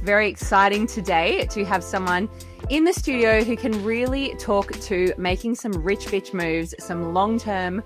very exciting today to have someone in the studio who can really talk to making some rich bitch moves, some long-term,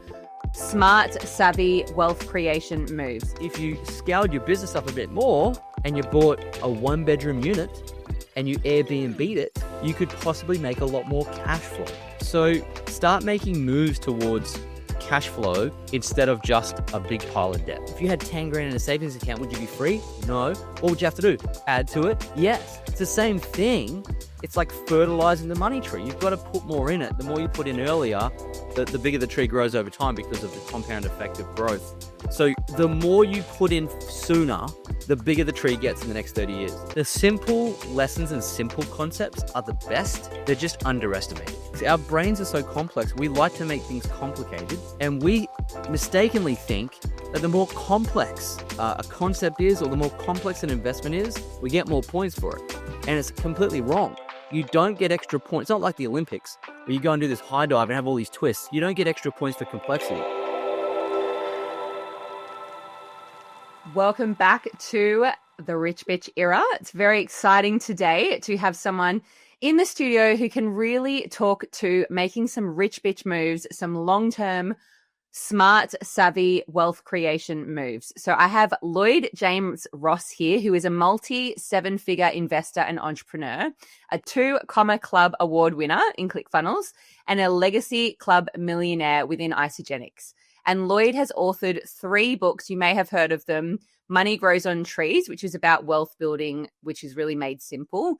smart, savvy wealth creation moves. If you scaled your business up a bit more and you bought a one-bedroom unit and you Airbnb'd it, you could possibly make a lot more cash flow. So start making moves towards cash flow instead of just a big pile of debt. If you had 10 grand in a savings account, would you be free? No. What would you have to do? Add to it? Yes. It's the same thing. It's like fertilizing the money tree. You've got to put more in it. The more you put in earlier, the bigger the tree grows over time because of the compound effect of growth. So the more you put in sooner, the bigger the tree gets in the next 30 years. The simple lessons and simple concepts are the best. They're just underestimated. See, our brains are so complex. We like to make things complicated, and we mistakenly think that the more complex a concept is, or the more complex an investment is, we get more points for it. And it's completely wrong. You don't get extra points. It's not like the Olympics where you go and do this high dive and have all these twists. You don't get extra points for complexity. Welcome back to the Rich Bitch era. It's very exciting today to have someone in the studio who can really talk to making some rich bitch moves, some long-term, smart, savvy wealth creation moves. So I have Lloyd James Ross here, who is a multi-seven-figure investor and entrepreneur, a 2 Comma Club award winner in ClickFunnels, and a legacy club millionaire within Isogenics. And Lloyd has authored 3 books. You may have heard of them. Money Grows on Trees, which is about wealth building, which is really made simple.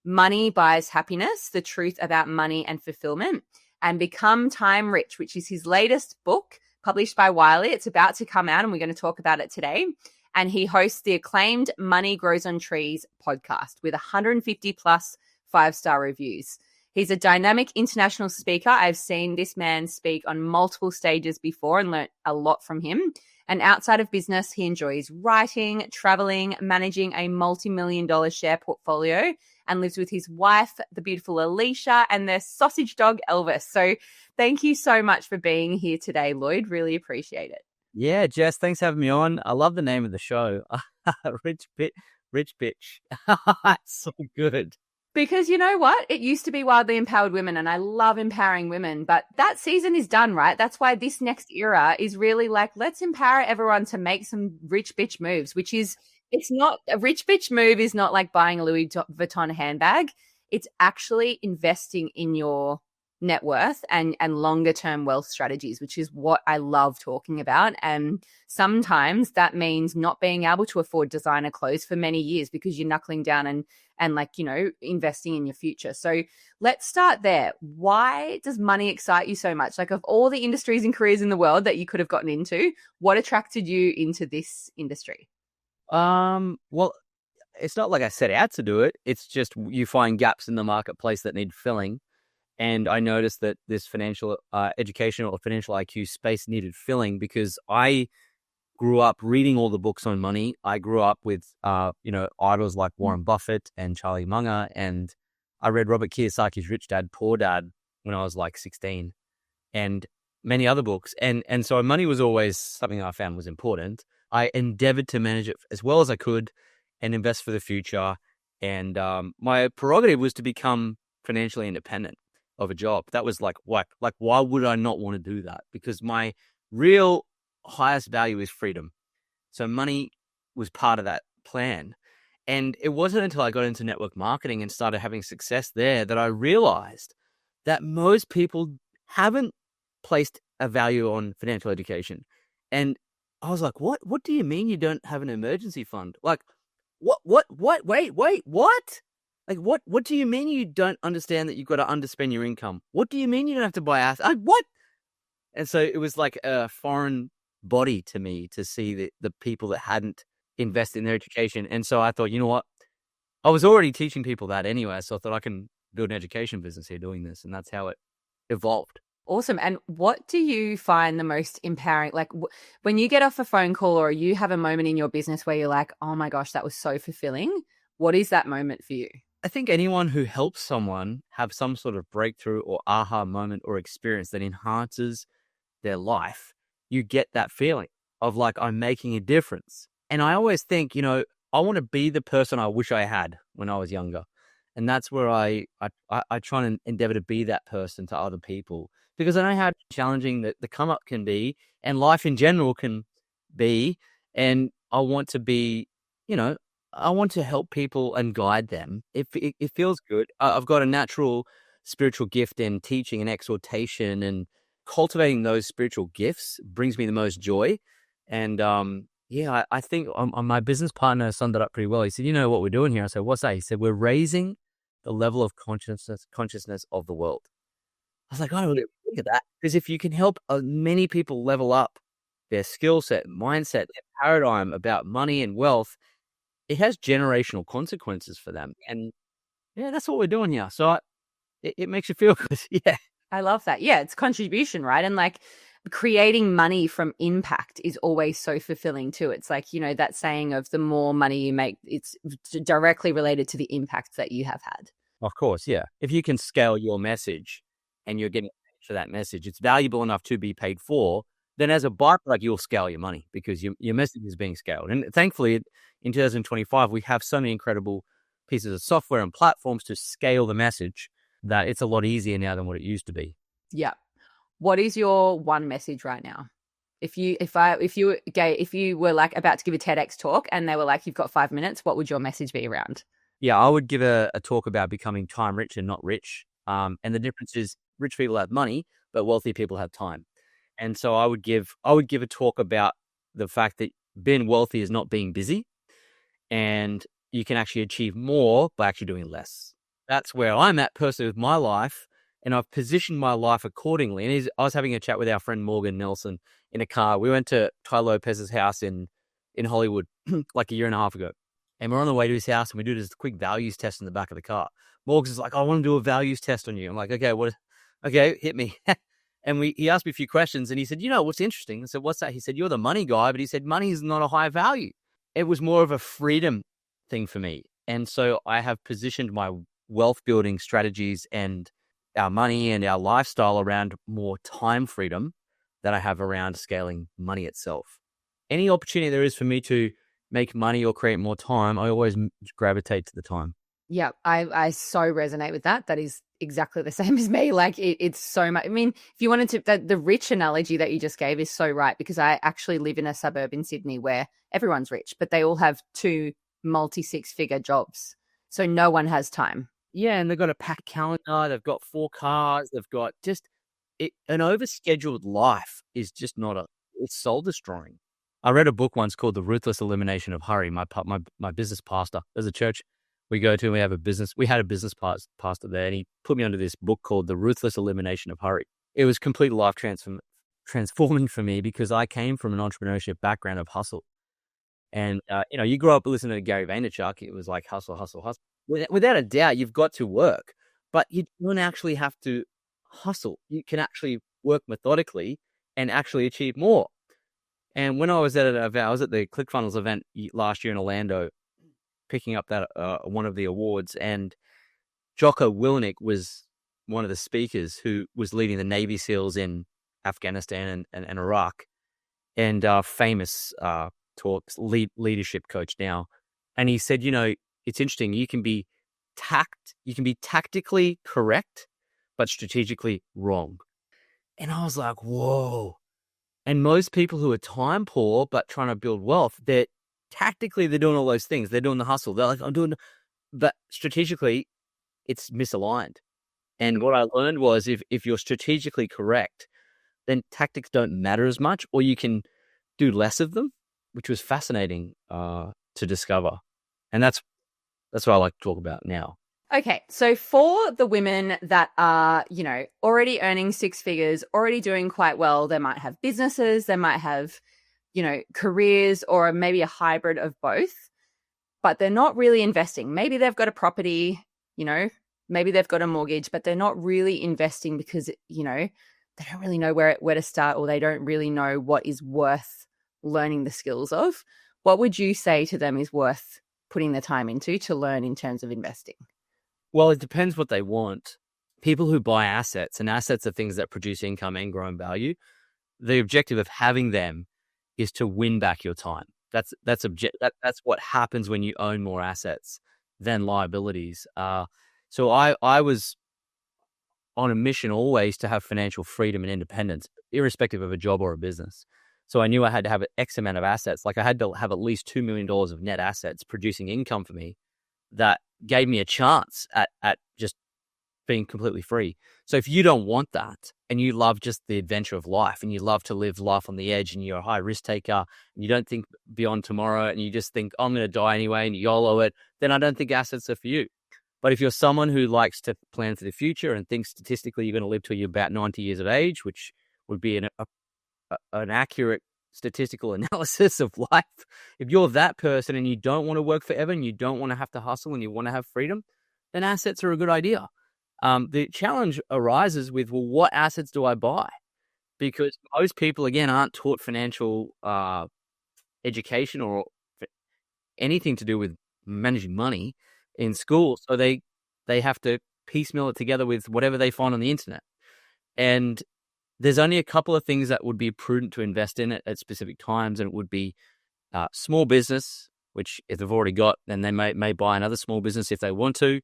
Money Buys Happiness, The Truth About Money and Fulfillment. And Become Time Rich, which is his latest book published by Wiley. It's about to come out and we're going to talk about it today. And he hosts the acclaimed Money Grows on Trees podcast with 150 plus 5-star reviews. He's a dynamic international speaker. I've seen this man speak on multiple stages before and learnt a lot from him. And outside of business, he enjoys writing, traveling, managing a multi-million-dollar share portfolio, and lives with his wife, the beautiful Alicia, and their sausage dog, Elvis. So thank you so much for being here today, Lloyd. Really appreciate it. Yeah, Jess, thanks for having me on. I love the name of the show. Rich Bitch. So good. Because you know what? It used to be Wildly Empowered Women, and I love empowering women, but that season is done, right? That's why this next era is really like, let's empower everyone to make some rich bitch moves, which is, it's not, a rich bitch move is not like buying a Louis Vuitton handbag. It's actually investing in your net worth and longer term wealth strategies, which is what I love talking about. And sometimes that means not being able to afford designer clothes for many years because you're knuckling down and like, you know, investing in your future. So let's start there. Why does money excite you so much? Like, of all the industries and careers in the world that you could have gotten into, what attracted you into this industry? Well, it's not like I set out to do it. It's just you find gaps in the marketplace that need filling. And I noticed that this financial education or financial IQ space needed filling because I grew up reading all the books on money. I grew up with, idols like Warren Buffett and Charlie Munger. And I read Robert Kiyosaki's Rich Dad, Poor Dad when I was like 16 and many other books. And so money was always something I found was important. I endeavored to manage it as well as I could and invest for the future. And my prerogative was to become financially independent of a job. That was like why would I not want to do that? Because my real highest value is freedom. So money was part of that plan. And it wasn't until I got into network marketing and started having success there that I realized that most people haven't placed a value on financial education. And I was like, what do you mean you don't have an emergency fund? Like, wait, what? Like, what do you mean you don't understand that you've got to underspend your income? What do you mean you don't have to buy assets? What? And so it was like a foreign body to me to see the people that hadn't invested in their education. And so I thought, you know what? I was already teaching people that anyway. So I thought I can build an education business here doing this. And that's how it evolved. Awesome. And what do you find the most empowering? Like when you get off a phone call or you have a moment in your business where you're like, oh my gosh, that was so fulfilling. What is that moment for you? I think anyone who helps someone have some sort of breakthrough or aha moment or experience that enhances their life, you get that feeling of like, I'm making a difference. And I always think, I want to be the person I wish I had when I was younger. And that's where I try and endeavor to be that person to other people, because I know how challenging the come up can be, and life in general can be. And I want to be, you know, I want to help people and guide them. It feels good. I've got a natural spiritual gift in teaching and exhortation, and cultivating those spiritual gifts brings me the most joy. And yeah, I think my business partner summed it up pretty well. He said, "You know what we're doing here?" I said, "What's that?" He said, "We're raising the level of consciousness of the world." I was like, "I really think of that," because if you can help many people level up their skill set, mindset, their paradigm about money and wealth, it has generational consequences for them. And yeah, that's what we're doing here. So it makes you feel good. Yeah. I love that. Yeah, it's contribution, right? And like creating money from impact is always so fulfilling too. It's like, that saying of the more money you make, it's directly related to the impact that you have had. Of course, yeah. If you can scale your message and you're getting paid for that message, it's valuable enough to be paid for, then as a byproduct, you'll scale your money because your message is being scaled. And thankfully, in 2025, we have so many incredible pieces of software and platforms to scale the message that it's a lot easier now than what it used to be. Yeah. What is your one message right now? If you were like about to give a TEDx talk and they were like, you've got 5 minutes, what would your message be around? Yeah, I would give a talk about becoming time rich and not rich. And the difference is rich people have money, but wealthy people have time. And so I would give a talk about the fact that being wealthy is not being busy, and you can actually achieve more by actually doing less. That's where I'm at personally with my life, and I've positioned my life accordingly. And I was having a chat with our friend Morgan Nelson in a car. We went to Tai Lopez's house in Hollywood like a year and a half ago. And we're on the way to his house, and we do this quick values test in the back of the car. Morgan's like, "I want to do a values test on you." I'm like, "Okay, what? Okay, hit me." And he asked me a few questions, and he said, "You know, what's interesting?" I said, "What's that?" He said, "You're the money guy," but he said, "Money is not a high value." It was more of a freedom thing for me. And so I have positioned my wealth building strategies and our money and our lifestyle around more time freedom than I have around scaling money itself. Any opportunity there is for me to make money or create more time, I always gravitate to the time. Yeah, I so resonate with that. That is exactly the same as me. Like it's so much. I mean, if you wanted to, the rich analogy that you just gave is so right, because I actually live in a suburb in Sydney where everyone's rich, but they all have 2 multi-6-figure jobs. So no one has time. Yeah, and they've got a packed calendar. They've got 4 cars. They've got just an overscheduled life is just not it's soul destroying. I read a book once called The Ruthless Elimination of Hurry. My business pastor, there's a church we go to, and we had a business pastor there, and he put me under this book called The Ruthless Elimination of Hurry. It was complete life transforming for me, because I came from an entrepreneurship background of hustle. And, you grow up listening to Gary Vaynerchuk. It was like hustle, hustle, hustle. Without a doubt, you've got to work, but you don't actually have to hustle. You can actually work methodically and actually achieve more. And when I was at the ClickFunnels event last year in Orlando, picking up that one of the awards, and Jocko Willink was one of the speakers who was leading the Navy SEALs in Afghanistan and Iraq, and famous talks, leadership coach now. And he said, it's interesting. You can be tactically correct, but strategically wrong. And I was like, whoa. And most people who are time poor but trying to build wealth, they're doing all those things. They're doing the hustle. They're like, but strategically, it's misaligned. And what I learned was if you're strategically correct, then tactics don't matter as much, or you can do less of them, which was fascinating to discover. And that's what I like to talk about now. Okay, so for the women that are, already earning 6 figures, already doing quite well, they might have businesses, they might have, careers, or maybe a hybrid of both, but they're not really investing. Maybe they've got a property, maybe they've got a mortgage, but they're not really investing because, they don't really know where to start, or they don't really know what is worth learning the skills of. What would you say to them is worth putting the time into to learn in terms of investing? Well, it depends what they want. People who buy assets, and assets are things that produce income and grow in value, the objective of having them is to win back your time. That's what happens when you own more assets. than liabilities. So I was on a mission always to have financial freedom and independence, irrespective of a job or a business. So I knew I had to have an X amount of assets. Like I had to have at least $2 million of net assets producing income for me that gave me a chance at just being completely free. So if you don't want that and you love just the adventure of life and you love to live life on the edge and you're a high risk taker and you don't think beyond tomorrow and you just think, oh, I'm going to die anyway and you YOLO it, then I don't think assets are for you. But if you're someone who likes to plan for the future and thinks statistically you're going to live till you're about 90 years of age, which would be an accurate statistical analysis of life, if you're that person and you don't want to work forever and you don't want to have to hustle and you want to have freedom, then assets are a good idea. The challenge arises with, well, what assets do I buy? Because most people, again, aren't taught financial education or anything to do with managing money in school. So they have to piecemeal it together with whatever they find on the internet. And there's only a couple of things that would be prudent to invest in at specific times. And it would be small business, which if they've already got, then they may buy another small business if they want to.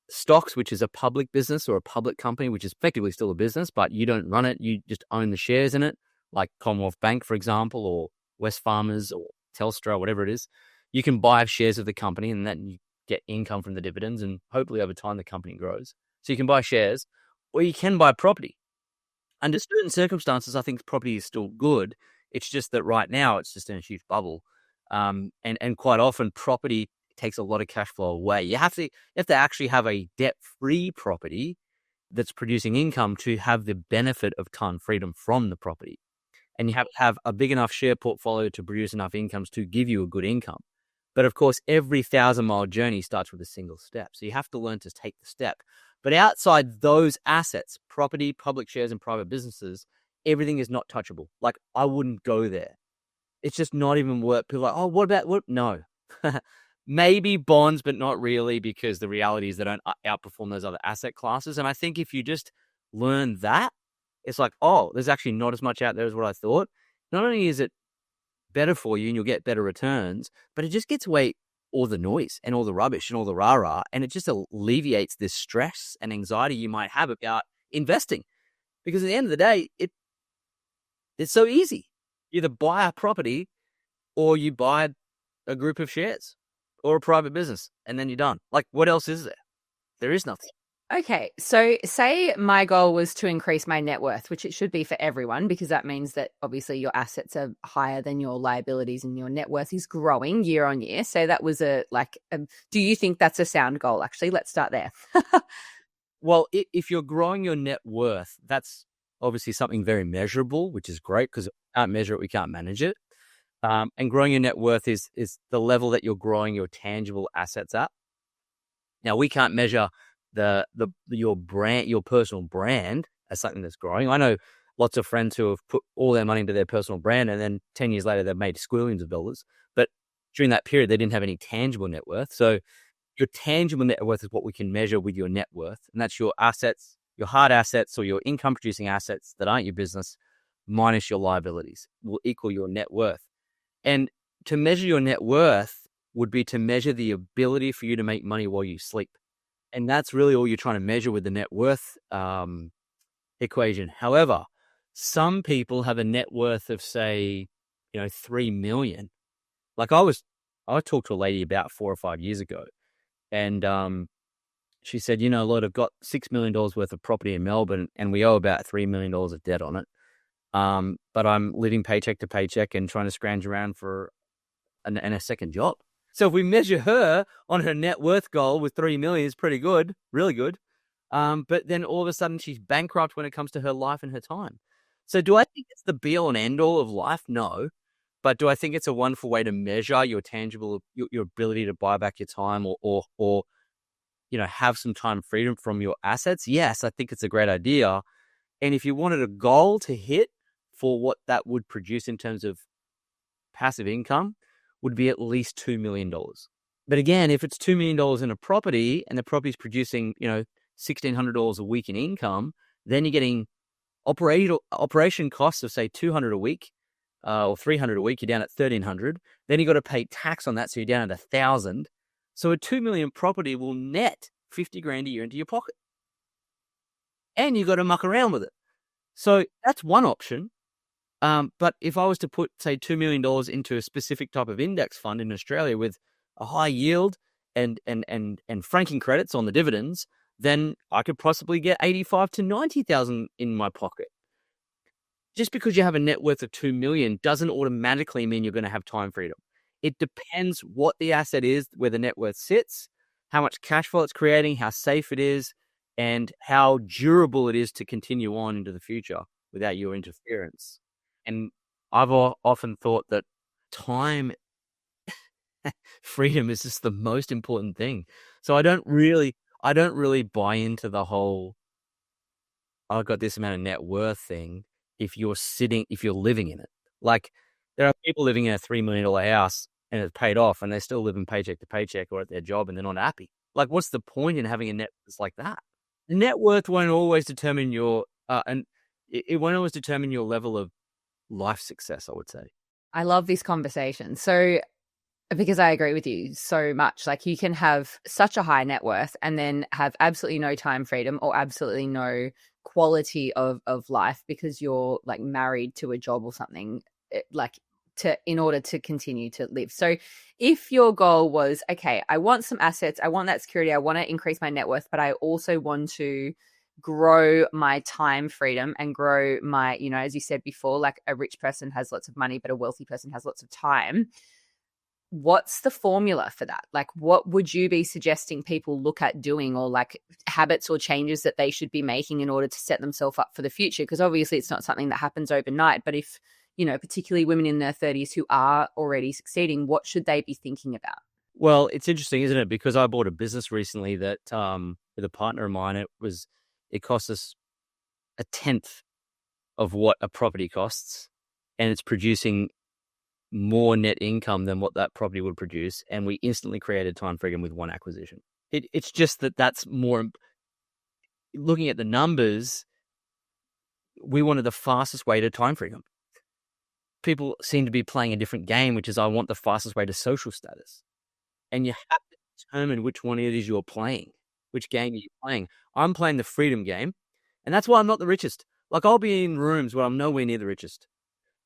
Stocks, which is a public business or a public company, which is effectively still a business, but you don't run it. You just own the shares in it, like Commonwealth Bank, for example, or Wesfarmers or Telstra, whatever it is. You can buy shares of the company and then you get income from the dividends, and hopefully over time the company grows. So you can buy shares, or you can buy property. Under certain circumstances, I think property is still good. It's just that right now it's just in a huge bubble. And quite often property takes a lot of cash flow away. You have to actually have a debt-free property that's producing income to have the benefit of time freedom from the property. And you have to have a big enough share portfolio to produce enough incomes to give you a good income. But of course, every 1,000-mile journey starts with a single step. So you have to learn to take the step. But outside those assets, property, public shares, and private businesses, everything is not touchable. Like, I wouldn't go there. It's just not even worth. People are like, oh, what about what? No. Maybe bonds, but not really, because the reality is they don't outperform those other asset classes. And I think if you just learn that, it's like, oh, there's actually not as much out there as what I thought. Not only is it better for you and you'll get better returns, but it just gets away all the noise and all the rubbish and all the rah-rah, and it just alleviates this stress and anxiety you might have about investing. Because at the end of the day, it's so easy. You either buy a property or you buy a group of shares or a private business, and then you're done. Like, what else is there? There is nothing. Okay, so say my goal was to increase my net worth, which it should be for everyone, because that means that obviously your assets are higher than your liabilities and your net worth is growing year on year. So that was do you think that's a sound goal? Actually, let's start there. Well, if you're growing your net worth, that's obviously something very measurable, which is great, because if we can't measure it, we can't manage it. And growing your net worth is the level that you're growing your tangible assets at. Now, we can't measure your brand, your personal brand, as something that's growing. I know lots of friends who have put all their money into their personal brand, and then 10 years later they've made squillions of dollars. But during that period, they didn't have any tangible net worth. So your tangible net worth is what we can measure with your net worth, and that's your assets, your hard assets or your income producing assets that aren't your business, minus your liabilities, will equal your net worth. And to measure your net worth would be to measure the ability for you to make money while you sleep. And that's really all you're trying to measure with the net worth equation. However, some people have a net worth of, say, 3 million. Like I talked to a lady about 4 or 5 years ago, and she said, Lloyd, I've got $6 million worth of property in Melbourne, and we owe about $3 million of debt on it. But I'm living paycheck to paycheck and trying to scrounge around for a second job. So if we measure her on her net worth goal with 3 million, is pretty good, really good. But then all of a sudden she's bankrupt when it comes to her life and her time. So do I think it's the be all and end all of life? No. But do I think it's a wonderful way to measure your tangible, your ability to buy back your time or have some time freedom from your assets? Yes, I think it's a great idea. And if you wanted a goal to hit for what that would produce in terms of passive income, would be at least $2 million. But again, if it's $2 million in a property and the property is producing, $1,600 a week in income, then you're getting operation costs of, say, $200 a week or $300 a week. You're down at $1,300. Then you got to pay tax on that, so you're down at $1,000. So a 2 million property will net 50 grand a year into your pocket. And you got to muck around with it. So that's one option. But if I was to put, say, $2 million into a specific type of index fund in Australia with a high yield and franking credits on the dividends, then I could possibly get 85 to 90,000 in my pocket. Just because you have a net worth of 2 million doesn't automatically mean you're going to have time freedom. It depends what the asset is, where the net worth sits, how much cash flow it's creating, how safe it is, and how durable it is to continue on into the future without your interference. And I've often thought that time freedom is just the most important thing. So I don't really buy into the whole I've got this amount of net worth thing if you're living in it. Like, there are people living in a $3 million house and it's paid off and they're still living paycheck to paycheck or at their job and they're not happy. Like, what's the point in having a net worth like that? The net worth won't always determine your it won't always determine your level of life success, I would say. I love this conversation. So, because I agree with you so much, like, you can have such a high net worth and then have absolutely no time freedom or absolutely no quality of life because you're like married to a job or something, in order to continue to live. So if your goal was, okay, I want some assets, I want that security, I want to increase my net worth, but I also want to grow my time freedom and grow my, as you said before, like, a rich person has lots of money, but a wealthy person has lots of time. What's the formula for that? Like, what would you be suggesting people look at doing, or like habits or changes that they should be making in order to set themselves up for the future? Because obviously it's not something that happens overnight, but if, particularly women in their 30s who are already succeeding, what should they be thinking about? Well, it's interesting, isn't it? Because I bought a business recently that with a partner of mine, it cost us a tenth of what a property costs, and it's producing more net income than what that property would produce, and we instantly created time freedom with one acquisition. It's just that's more. Looking at the numbers, we wanted the fastest way to time freedom. People seem to be playing a different game, which is I want the fastest way to social status. And you have to determine which one it is you're playing, which game are you playing. I'm playing the freedom game, and that's why I'm not the richest. Like, I'll be in rooms where I'm nowhere near the richest,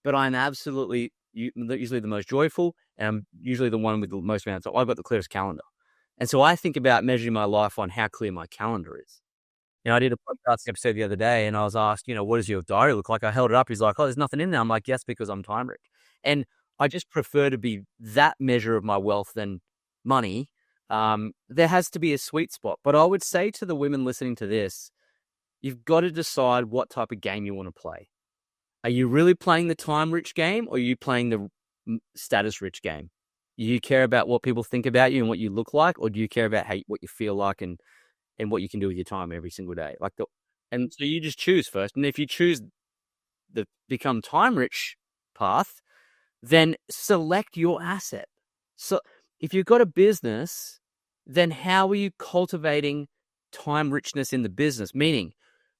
but I'm absolutely usually the most joyful, and I'm usually the one with the most amount. So I've got the clearest calendar. And so I think about measuring my life on how clear my calendar is. I did a podcast episode the other day and I was asked, what does your diary look like? I held it up. He's like, oh, there's nothing in there. I'm like, yes, because I'm time rich. And I just prefer to be that measure of my wealth than money. There has to be a sweet spot. But I would say to the women listening to this, you've got to decide what type of game you want to play. Are you really playing the time-rich game, or are you playing the status-rich game? Do you care about what people think about you and what you look like, or do you care about what you feel like and what you can do with your time every single day? And so you just choose first. And if you choose the become time-rich path, then select your asset. So if you've got a business, then how are you cultivating time richness in the business? Meaning,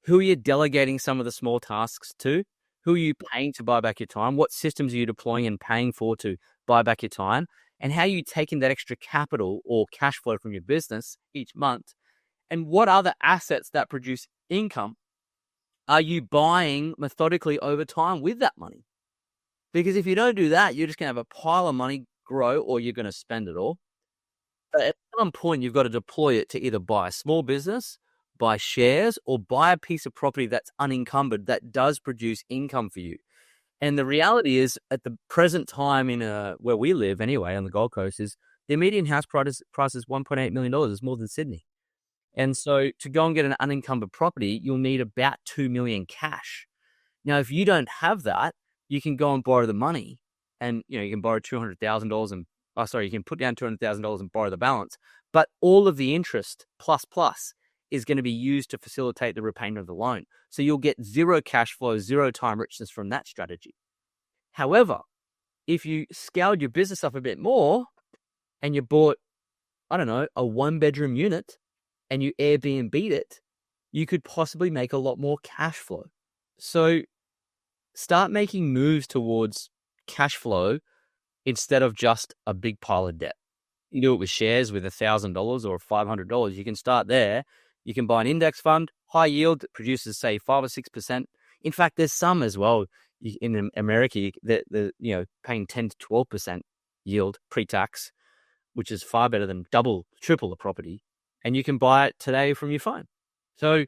who are you delegating some of the small tasks to? Who are you paying to buy back your time? What systems are you deploying and paying for to buy back your time? And how are you taking that extra capital or cash flow from your business each month? And what other assets that produce income are you buying methodically over time with that money? Because if you don't do that, you're just going to have a pile of money grow, or you're going to spend it all. But at some point, you've got to deploy it to either buy a small business, buy shares, or buy a piece of property that's unencumbered that does produce income for you. And the reality is, at the present time where we live anyway, on the Gold Coast, is the median house price is $1.8 million. It's more than Sydney. And so to go and get an unencumbered property, you'll need about $2 million cash. Now, if you don't have that, you can go and borrow the money, and you can borrow $200,000 and you can put down $200,000 and borrow the balance. But all of the interest plus is going to be used to facilitate the repayment of the loan. So you'll get zero cash flow, zero time richness from that strategy. However, if you scaled your business up a bit more and you bought, a 1-bedroom unit and you Airbnb'd it, you could possibly make a lot more cash flow. So start making moves towards cash flow instead of just a big pile of debt. You do it with shares with $1,000 or $500. You can start there. You can buy an index fund, high yield, that produces say 5 or 6%. In fact, there's some as well in America that paying 10 to 12% yield pre-tax, which is far better than triple a property. And you can buy it today from your phone. So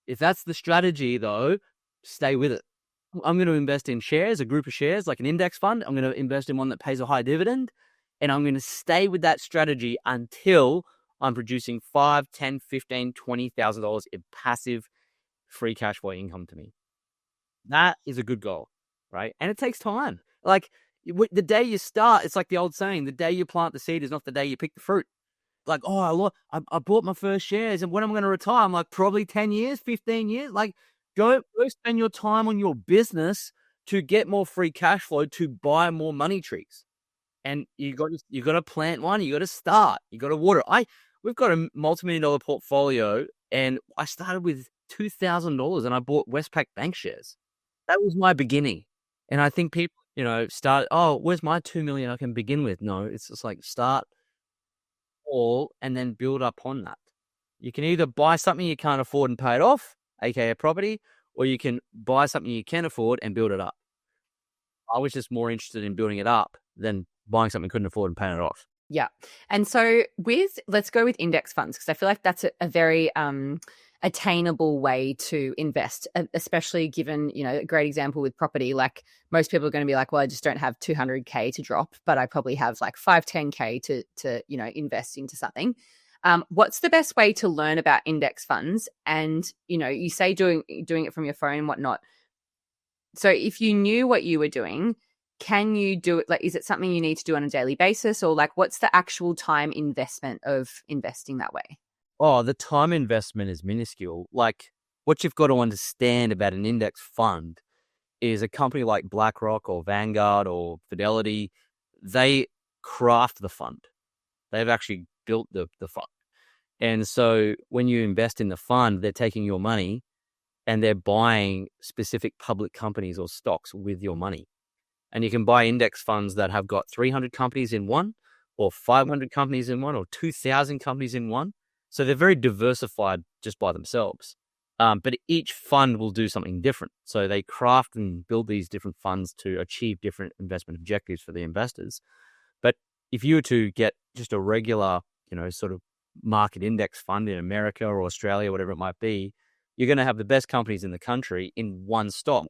if that's the strategy, though, stay with it. I'm going to invest in shares, a group of shares, like an index fund. I'm going to invest in one that pays a high dividend. And I'm going to stay with that strategy until I'm producing $5, $10, $15, $20,000 in passive free cash flow income to me. That is a good goal, right? And it takes time. Like the day you start, it's like the old saying, the day you plant the seed is not the day you pick the fruit. Like, oh, I bought my first shares, and when I'm going to retire, I'm like, probably 10 years, 15 years. Like, go spend your time on your business to get more free cash flow to buy more money trees. And you got to plant one. You got to start. You got to water. We've got a multi-million-dollar portfolio, and I started with $2,000, and I bought Westpac bank shares. That was my beginning. And I think people, start. Oh, where's my $2 million I can begin with? No, it's just like start all and then build up on that. You can either buy something you can't afford and pay it off, aka property, or you can buy something you can afford and build it up. I was just more interested in building it up than buying something couldn't afford and paying it off. Yeah. And so let's go with index funds, because I feel like that's a very attainable way to invest, especially given, a great example with property. Like most people are going to be like, well, I just don't have 200K to drop, but I probably have like 5-10K to invest into something. What's the best way to learn about index funds? And, you say doing it from your phone and whatnot. So if you knew what you were doing, can you do it? Like, is it something you need to do on a daily basis, or like, what's the actual time investment of investing that way? Oh, the time investment is minuscule. Like, what you've got to understand about an index fund is a company like BlackRock or Vanguard or Fidelity, they craft the fund. They've actually built the fund. And so when you invest in the fund, they're taking your money and they're buying specific public companies or stocks with your money. And you can buy index funds that have got 300 companies in one, or 500 companies in one, or 2,000 companies in one. So they're very diversified just by themselves. But each fund will do something different. So they craft and build these different funds to achieve different investment objectives for the investors. But if you were to get just a regular, sort of market index fund in America or Australia, whatever it might be, you're going to have the best companies in the country in one stock.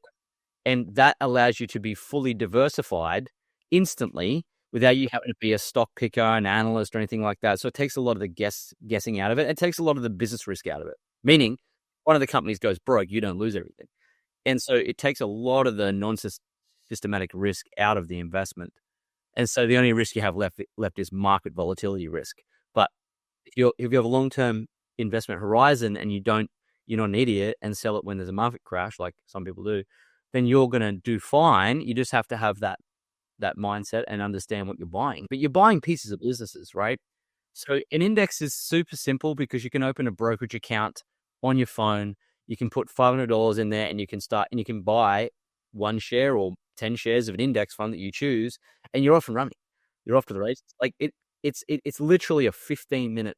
And that allows you to be fully diversified instantly without you having to be a stock picker, an analyst, or anything like that. So it takes a lot of the guessing out of it. It takes a lot of the business risk out of it, meaning one of the companies goes broke, you don't lose everything. And so it takes a lot of the non-systematic risk out of the investment. And so the only risk you have left is market volatility risk. But if you have a long-term investment horizon and you're not an idiot and sell it when there's a market crash, like some people do, then you're going to do fine. You just have to have that mindset and understand what you're buying. But you're buying pieces of businesses, right? So an index is super simple because you can open a brokerage account on your phone. You can put $500 in there and you can buy one share or 10 shares of an index fund that you choose, and you're off and running. You're off to the races. Like it's literally a 15-minute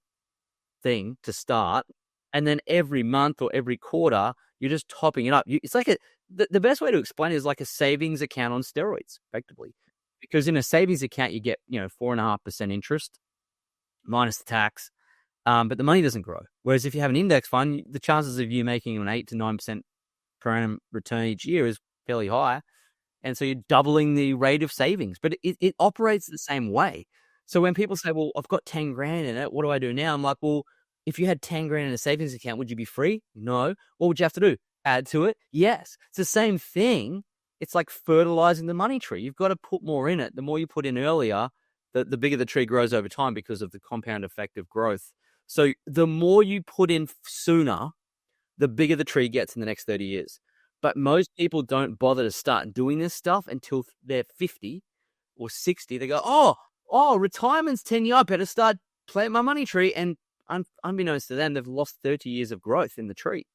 thing to start. And then every month or every quarter, you're just topping it up. It's like the best way to explain it is like a savings account on steroids, effectively. Because in a savings account, you get 4.5% interest minus the tax, but the money doesn't grow. Whereas if you have an index fund, the chances of you making an 8 to 9% per annum return each year is fairly high, and so you're doubling the rate of savings. But it operates the same way. So when people say, "Well, I've got 10 grand in it, what do I do now?" I'm like, "Well, if you had 10 grand in a savings account, would you be free? No. What would you have to do? Add to it? Yes." It's the same thing. It's like fertilizing the money tree. You've got to put more in it. The more you put in earlier, the bigger the tree grows over time because of the compound effect of growth. So the more you put in sooner, the bigger the tree gets in the next 30 years. But most people don't bother to start doing this stuff until they're 50 or 60. They go, oh, retirement's 10 years. I better start planting my money tree. And unbeknownst to them, they've lost 30 years of growth in the tree.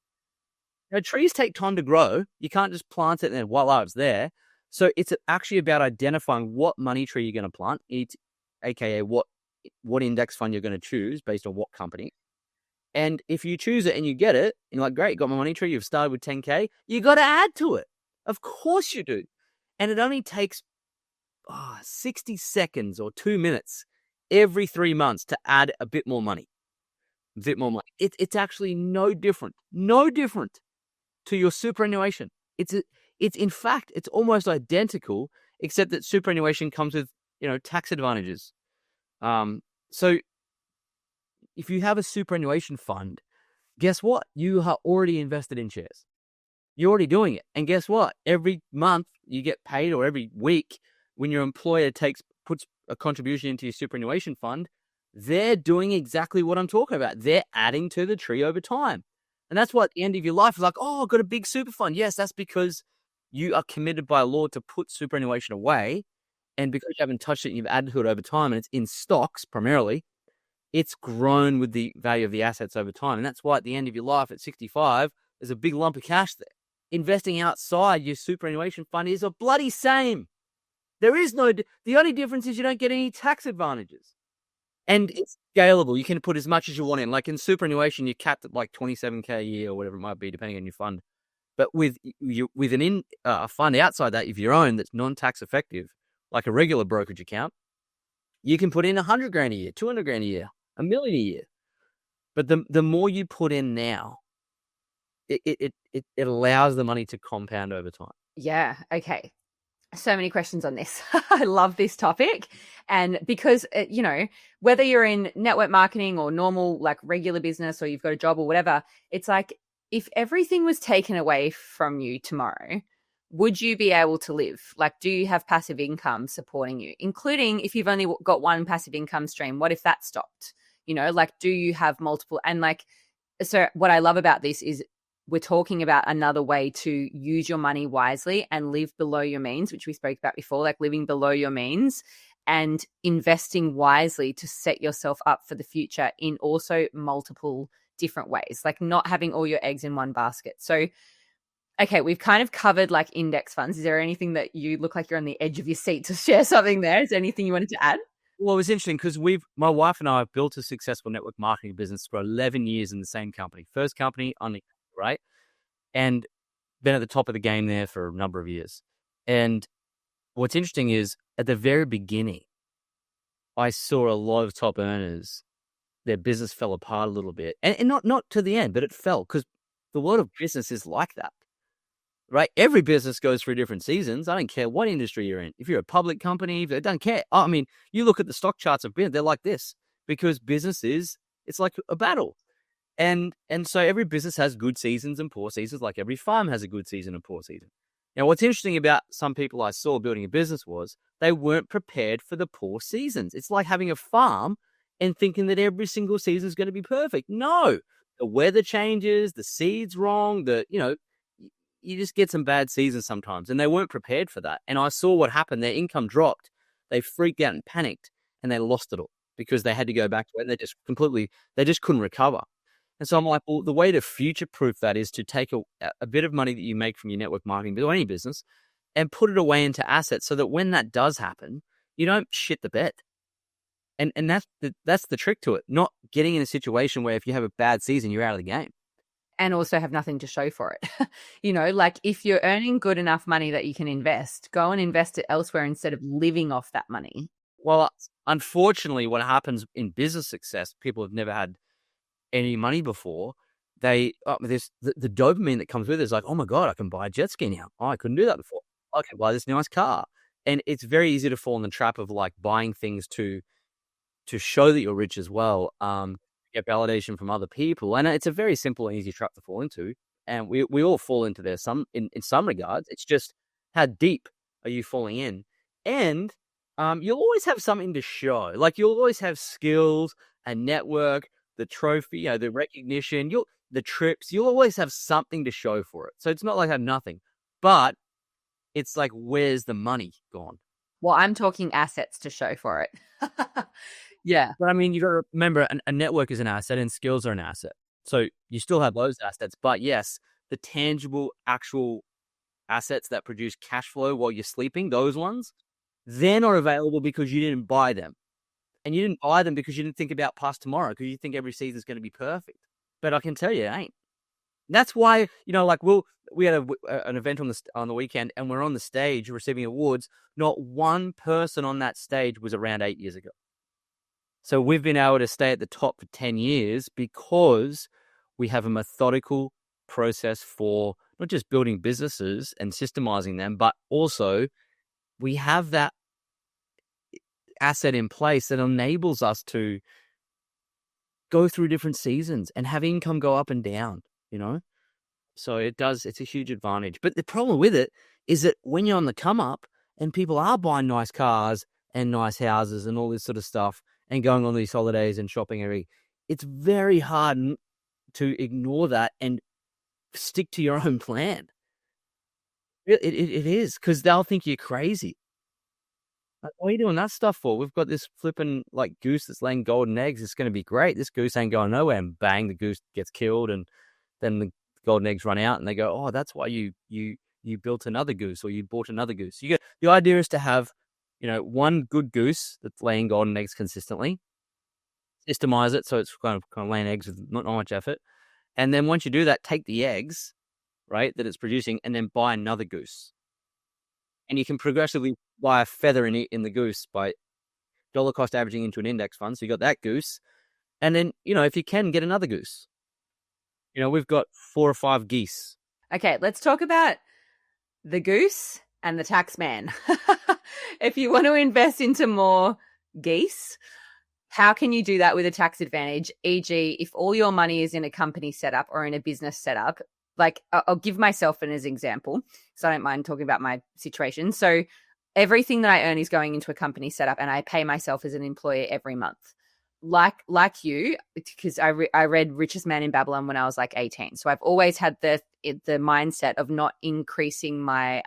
Now, trees take time to grow. You can't just plant it and then voila, it's there. So it's actually about identifying what money tree you're going to plant, aka what what index fund you're going to choose based on what company. And if you choose it and you get it, you're like, great, got my money tree. You've started with 10K. You got to add to it. Of course you do. And it only takes 60 seconds or 2 minutes every 3 months to add a bit more money. It's actually no different to your superannuation. It's in fact, it's almost identical, except that superannuation comes with, tax advantages. So if you have a superannuation fund, guess what? You are already invested in shares. You're already doing it. And guess what? Every month you get paid, or every week when your employer puts a contribution into your superannuation fund, they're doing exactly what I'm talking about. They're adding to the tree over time. And that's why at the end of your life, you're like, oh, I've got a big super fund. Yes, that's because you are committed by law to put superannuation away. And because you haven't touched it and you've added to it over time, and it's in stocks primarily, it's grown with the value of the assets over time. And that's why at the end of your life at 65, there's a big lump of cash there. Investing outside your superannuation fund is a bloody same. The only difference is you don't get any tax advantages. And it's scalable. You can put as much as you want in. Like in superannuation, you're capped at like 27K a year or whatever it might be, depending on your fund. But with a fund outside that, of your own, that's non-tax effective, like a regular brokerage account, you can put in 100 grand a year, 200 grand a year, $1 million a year. But the more you put in now, it allows the money to compound over time. Yeah. Okay. So many questions on this. I love this topic. And because, whether you're in network marketing or normal, like regular business, or you've got a job or whatever, it's like, if everything was taken away from you tomorrow, would you be able to live? Like, do you have passive income supporting you, including if you've only got one passive income stream? What if that stopped? Do you have multiple? And so what I love about this is we're talking about another way to use your money wisely and live below your means, which we spoke about before, like living below your means and investing wisely to set yourself up for the future in also multiple different ways, like not having all your eggs in one basket. So, okay, we've kind of covered like index funds. Is there anything that you look like you're on the edge of your seat to share something there? Is there anything you wanted to add? Well, it was interesting because my wife and I have built a successful network marketing business for 11 years in the same company. First company, right? And been at the top of the game there for a number of years. And what's interesting is at the very beginning, I saw a lot of top earners, their business fell apart a little bit. And not to the end, but it fell because the world of business is like that, right? Every business goes through different seasons. I don't care what industry you're in. If you're a public company, I don't care. I mean, you look at the stock charts of business, they're like this because it's like a battle. And so every business has good seasons and poor seasons, like every farm has a good season and poor season. Now, what's interesting about some people I saw building a business was they weren't prepared for the poor seasons. It's like having a farm and thinking that every single season is going to be perfect. No, the weather changes, the seed's wrong, you just get some bad seasons sometimes, and they weren't prepared for that. And I saw what happened. Their income dropped. They freaked out and panicked, and they lost it all because they had to go back to it, and they just couldn't recover. And so I'm like, well, the way to future-proof that is to take a bit of money that you make from your network marketing or any business and put it away into assets so that when that does happen, you don't shit the bed. And that's the trick to it, not getting in a situation where if you have a bad season, you're out of the game. And also have nothing to show for it. Like if you're earning good enough money that you can invest, go and invest it elsewhere instead of living off that money. Well, unfortunately, what happens in business success, people have never had any money before. The dopamine that comes with it is like, oh my God, I can buy a jet ski now. Oh, I couldn't do that before. I can buy this nice car. And it's very easy to fall in the trap of like buying things to show that you're rich as well. Get validation from other people. And it's a very simple and easy trap to fall into. And we all fall into there in some regards. It's just how deep are you falling in? And you'll always have something to show. Like you'll always have skills, a network, the trophy, the recognition, the trips. You'll always have something to show for it. So it's not like I have nothing. But it's like, where's the money gone? Well, I'm talking assets to show for it. Yeah. But I mean, you got to remember a network is an asset and skills are an asset. So you still have those assets. But yes, the tangible, actual assets that produce cash flow while you're sleeping, those ones, they're not available because you didn't buy them. And you didn't buy them because you didn't think about past tomorrow, because you think every season's going to be perfect. But I can tell you, it ain't. That's why, like we had an event on the weekend, and we're on the stage receiving awards. Not one person on that stage was around 8 years ago. So we've been able to stay at the top for 10 years because we have a methodical process for not just building businesses and systemizing them, but also we have that asset in place that enables us to go through different seasons and have income go up and down, So it's a huge advantage. But the problem with it is that when you're on the come up and people are buying nice cars and nice houses and all this sort of stuff and going on these holidays and shopping it's very hard to ignore that and stick to your own plan. It is, because they'll think you're crazy. Like, what are you doing that stuff for? We've got this flipping goose that's laying golden eggs. It's going to be great. This goose ain't going nowhere. And bang, the goose gets killed, and then the golden eggs run out, and they go, oh, that's why you built another goose, or you bought another goose. The idea is to have, one good goose that's laying golden eggs consistently, systemize it so it's kind of laying eggs with not much effort, and then once you do that, take the eggs, right, that it's producing, and then buy another goose. And you can progressively buy a feather in the goose by dollar cost averaging into an index fund. So you got that goose. And then, if you can, get another goose. We've got 4 or 5 geese. Okay, let's talk about the goose and the tax man. If you want to invest into more geese, how can you do that with a tax advantage? E.g., if all your money is in a company setup or in a business setup, I'll give myself as an example, so I don't mind talking about my situation. So everything that I earn is going into a company setup, and I pay myself as an employer every month. Like you, because I read Richest Man in Babylon when I was 18. So I've always had the mindset of not increasing my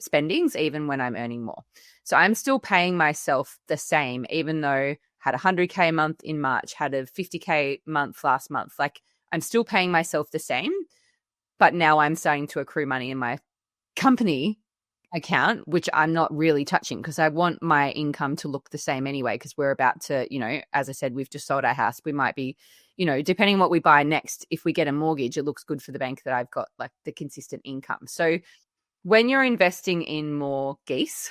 spendings even when I'm earning more. So I'm still paying myself the same, even though had a 100K a month in March, had a 50K month last month. I'm still paying myself the same. But now I'm starting to accrue money in my company account, which I'm not really touching because I want my income to look the same anyway, because we're about to, as I said, we've just sold our house. We might be, depending on what we buy next, if we get a mortgage, it looks good for the bank that I've got the consistent income. So when you're investing in more geese,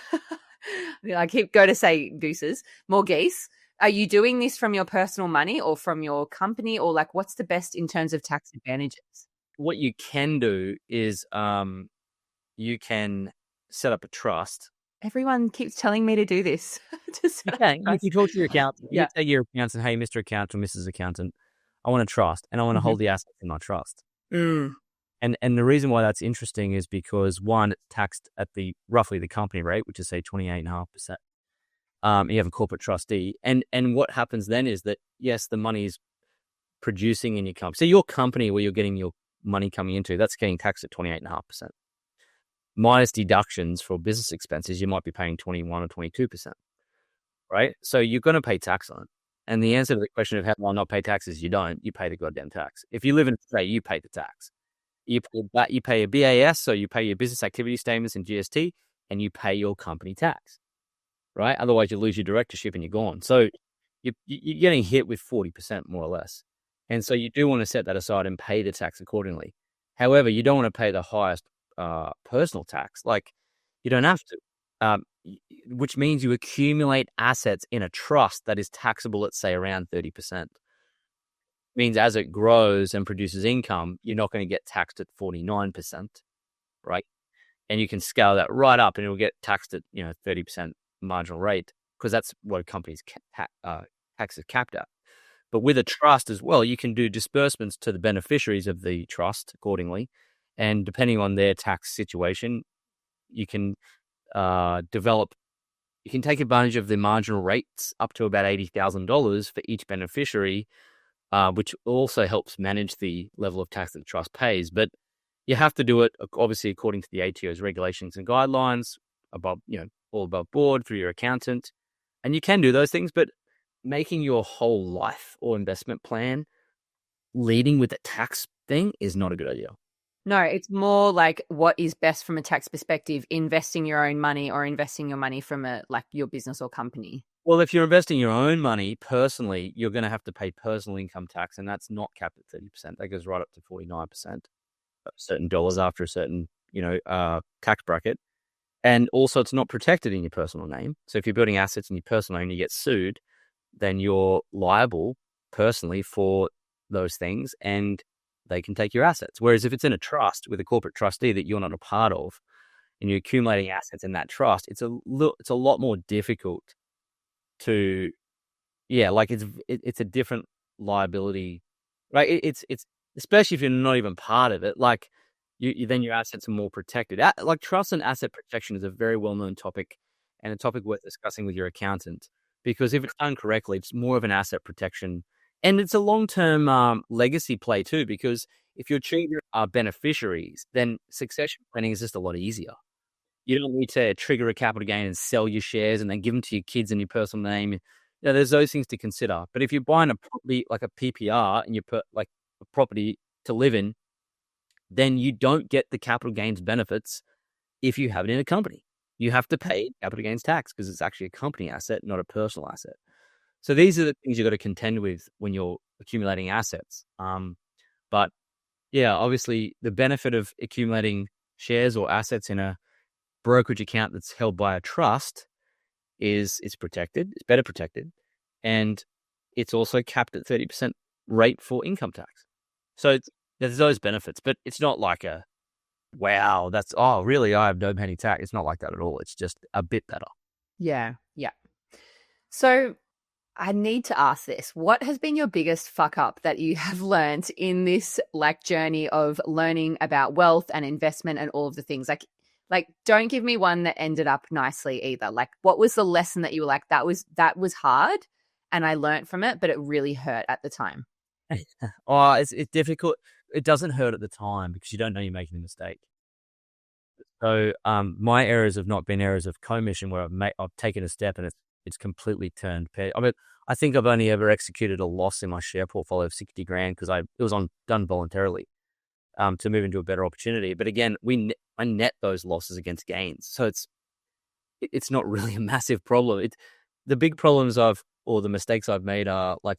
I keep going to say gooses, more geese, are you doing this from your personal money or from your company, or what's the best in terms of tax advantages? What you can do is you can set up a trust. Everyone keeps telling me to do this. You talk to your accountant. Yeah. You tell your accountant, hey, Mr. Accountant, Mrs. Accountant, I want a trust, and I want to hold the assets in my trust. Mm. And the reason why that's interesting is because, one, it's taxed at roughly the company rate, which is say 28.5%. You have a corporate trustee, and what happens then is that, yes, the money is producing in your company. So your company, where you're getting your money coming into, that's getting taxed at 28.5%. Minus deductions for business expenses, you might be paying 21 or 22%, right? So you're going to pay tax on it. And the answer to the question of how do I not pay taxes, you don't. You pay the goddamn tax. If you live in Australia, you pay the tax. You pay a BAS, so you pay your business activity statements and GST, and you pay your company tax, right? Otherwise, you lose your directorship and you're gone. So you're getting hit with 40% more or less. And so you do want to set that aside and pay the tax accordingly. However, you don't want to pay the highest personal tax. You don't have to, which means you accumulate assets in a trust that is taxable at, say, around 30%. Means as it grows and produces income, you're not going to get taxed at 49%, right? And you can scale that right up and it'll get taxed at, 30% marginal rate, because that's what a company's tax is capped at. But with a trust as well, you can do disbursements to the beneficiaries of the trust accordingly. And depending on their tax situation, you can you can take advantage of the marginal rates up to about $80,000 for each beneficiary, which also helps manage the level of tax that the trust pays. But you have to do it, obviously, according to the ATO's regulations and guidelines, all above board through your accountant. And you can do those things, but making your whole life or investment plan leading with a tax thing is not a good idea. No, it's more what is best from a tax perspective, investing your own money or investing your money from your business or company. Well, if you're investing your own money personally, you're going to have to pay personal income tax, and that's not capped at 30%. That goes right up to 49%, certain dollars after a certain, tax bracket. And also, it's not protected in your personal name. So if you're building assets in your personal name and you get sued, then you're liable personally for those things, and they can take your assets. Whereas if it's in a trust with a corporate trustee that you're not a part of, and you're accumulating assets in that trust, it's a lot more difficult to, like it's a different liability, right? It's especially if you're not even part of it. Like then your assets are more protected. Like trust and asset protection is a very well known topic, and a topic worth discussing with your accountant, because if it's done correctly, it's more of an asset protection, and it's a long term legacy play too. Because if your children are beneficiaries, then succession planning is just a lot easier. You don't need to trigger a capital gain and sell your shares and then give them to your kids in your personal name. There's those things to consider. But if you're buying a property like a PPR and you put like a property to live in, then you don't get the capital gains benefits if you have it in a company. You have to pay capital gains tax because it's actually a company asset, not a personal asset. So these are the things you've got to contend with when you're accumulating assets. But yeah, obviously the benefit of accumulating shares or assets in a brokerage account that's held by a trust is it's protected, it's better protected, and it's also capped at 30% rate for income tax. So there's those benefits, but it's not like a, wow, really, I have no penny tax. It's not like that at all. It's just a bit better. Yeah. Yeah. So I need to ask this. What has been your biggest fuck up that you have learned in this journey of learning about wealth and investment and all of the things? Like don't give me one that ended up nicely either. Like what was the lesson that you were like, that was hard and I learned from it, but it really hurt at the time? It's difficult. It doesn't hurt at the time because you don't know you're making a mistake. So my errors have not been errors of commission where I've taken a step and it's completely turned. I think I've only ever executed a loss in my share portfolio of 60 grand because it was done voluntarily to move into a better opportunity. But again, I net those losses against gains, so it's not really a massive problem. The big problems or the mistakes I've made are like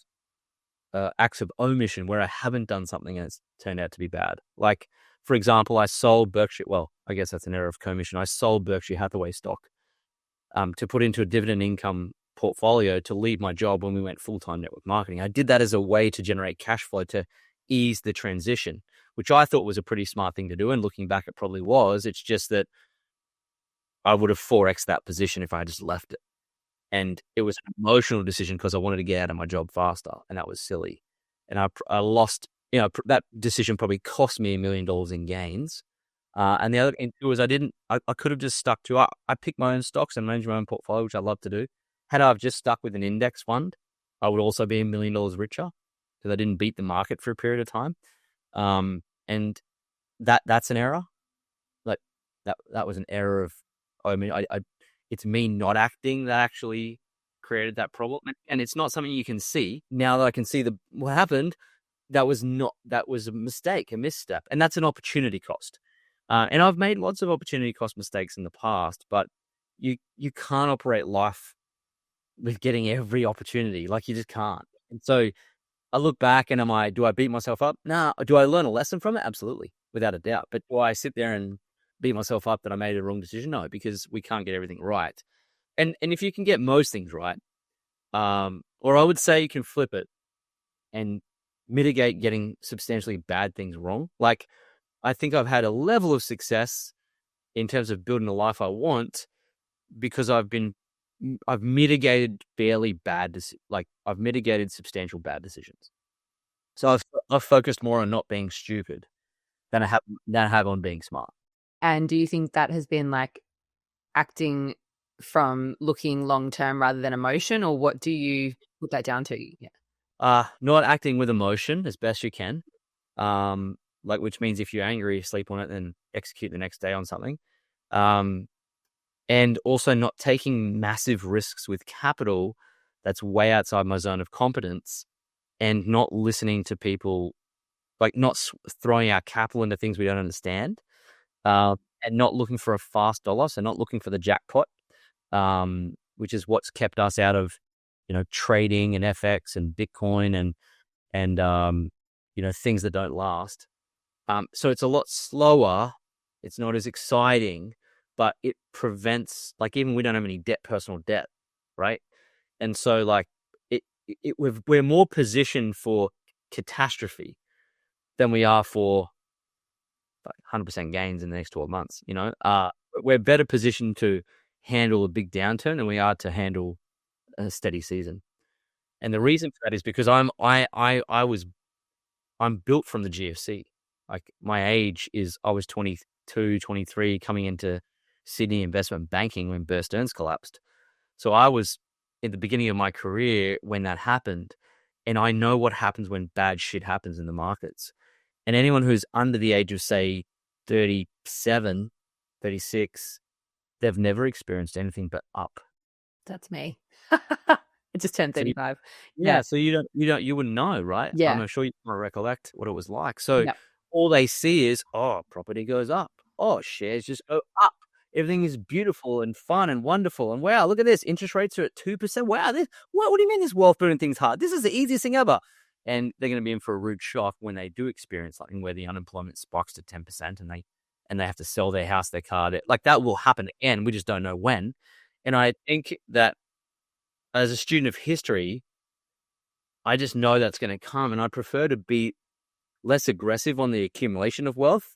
acts of omission where I haven't done something and it's turned out to be bad. Like, for example, I sold Berkshire. Well, I guess that's an error of commission. I sold Berkshire Hathaway stock to put into a dividend income portfolio to leave my job when we went full-time network marketing. I did that as a way to generate cash flow to ease the transition, which I thought was a pretty smart thing to do. And looking back, it probably was. It's just that I would have 4x that position if I just left it. And it was an emotional decision because I wanted to get out of my job faster, and that was silly. And I lost, that decision probably cost me $1 million in gains. And the other thing was I could have just stuck to, I picked my own stocks and managed my own portfolio, which I love to do. Had I just stuck with an index fund, I would also be $1 million richer because I didn't beat the market for a period of time. And that's an error. Like that was an error of, it's me not acting that actually created that problem. And it's not something you can see. Now that I can see what happened, that was a mistake, a misstep. And that's an opportunity cost. And I've made lots of opportunity cost mistakes in the past, but you can't operate life with getting every opportunity. Like you just can't. And so I look back and do I beat myself up? Nah. Do I learn a lesson from it? Absolutely, without a doubt. But do I sit there and beat myself up that I made a wrong decision? No, because we can't get everything right. And if you can get most things right, or I would say you can flip it and mitigate getting substantially bad things wrong. Like I think I've had a level of success in terms of building the life I want because I've mitigated I've mitigated substantial bad decisions. So I've focused more on not being stupid than I have on being smart. And do you think that has been like acting from looking long term rather than emotion, or what do you put that down to? Yeah. Not acting with emotion as best you can. Which means if you're angry, sleep on it, then execute the next day on something. And also not taking massive risks with capital that's way outside my zone of competence, and not listening to people, like not throwing our capital into things we don't understand, and not looking for a fast dollar. So not looking for the jackpot, which is what's kept us out of, trading and FX and Bitcoin and things that don't last. So it's a lot slower. It's not as exciting, but it prevents, like, even we don't have any personal debt, right? And so, like, we're more positioned for catastrophe than we are for 100% gains in the next 12 months. We're better positioned to handle a big downturn than we are to handle a steady season. And the reason for that is because I'm built from the GFC. Like, my age is, I was 22, 23 coming into Sydney investment banking when Bear Stearns collapsed. So I was at the beginning of my career when that happened, and I know what happens when bad shit happens in the markets. And anyone who's under the age of, say, 37, 36, they've never experienced anything but up. That's me. I just turned 35. So you wouldn't know, right? Yeah. I'm sure you can't recollect what it was like. So Yep. all they see is, property goes up. Shares just go up. Everything is beautiful and fun and wonderful. And wow, look at this. Interest rates are at 2%. Wow, what do you mean this wealth building thing's hard? This is the easiest thing ever. And they're going to be in for a rude shock when they do experience something where the unemployment spikes to 10% and they have to sell their house, their car. Like, that will happen again. We just don't know when. And I think that as a student of history, I just know that's going to come. And I prefer to be less aggressive on the accumulation of wealth